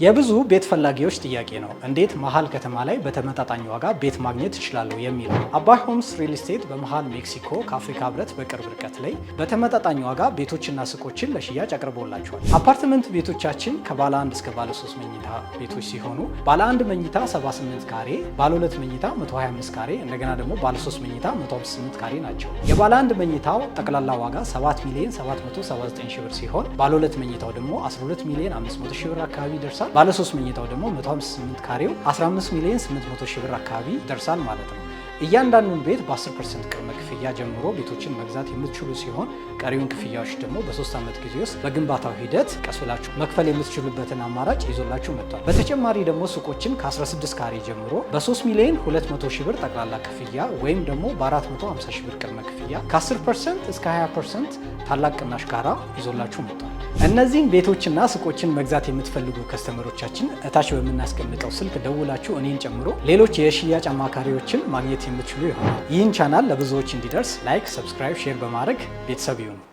የብዙ ቤት ፈላጊዎች ጥያቄ ነው። እንዴት መሃል ከተማ ላይ በተመጣጣኝ ዋጋ ቤት ማግኘት እችላለሁ የሚለው። አባይ ሆምስ ሪል ስቴት በመሃል ሜክሲኮ ከአፍሪካ ህብረት በቅርብ ርቀት ላይ በተመጣጣኝ ዋጋ ቤቶችና ሱቆችን ለሽያጭ አቅርቦላቸዋል። አፓርትመንት ቤቶቻችን ከባለ 1 እስከ ባለ 3 መኝታ ቤቶች ሲሆኑ ባለ 1 መኝታ 78 ካሬ፣ ባለ 2 መኝታ 125 ካሬ፣ እንደገና ደግሞ ባለ 3 መኝታ 158 ካሬ ናቸው። የባለ 1 መኝታው ጠቅላላ ዋጋ 7 ሚሊዮን 779 ሺህ ብር ሲሆን ባለ 2 መኝታው ደግሞ 12 ሚሊዮን 500 ሺህ ብር አካባቢ ይደርሳል። ባለ 3 መኝታው ደግሞ 158 ካሬው 15 ሚሊዮን 800 ሺህ ብር አካባቢ ይደርሳል ማለት ነው። እያንዳንዱን ቤት በ10% ቅድመ ክፍያ ጀምሮ ቤቶችን መግዛት የምትችሉ ሲሆን ቀሪውን ክፍያዎች ደግሞ በ3 ዓመት ጊዜ ውስጥ በግንባታው ሂደት ቀስ ብላችሁ መክፈል የምትችሉበትን አማራጭ ይዞላችሁ መጥቷል። በተጨማሪ ደግሞ ሱቆችን ከ16 ካሬ ጀምሮ በ3 ሚሊዮን 200 ሺህ ብር ጠቅላላ ክፍያ ወይም ደግሞ በ450 ሺህ ብር ቅድመ ክፍያ ከ10% እስከ 20% ታላቅ ቅናሽ ጋራ ይዞላችሁ መጥቷል። እነዚህን ቤቶችና ሱቆችን መግዛት የምትፈልጉ ከስተመሮቻችን እታች በምናስቀምጠው ስልክ ደውላችሁ እኔን ጨምሮ ሌሎች የሽያጭ አማካሪዎችን ማግኘት የምትችሉ ይሆናል። ይህን ቻናል ለብዙዎች እንዲደርስ ላይክ፣ ሰብስክራይብ፣ ሼር በማድረግ ቤተሰብ ይሁኑ።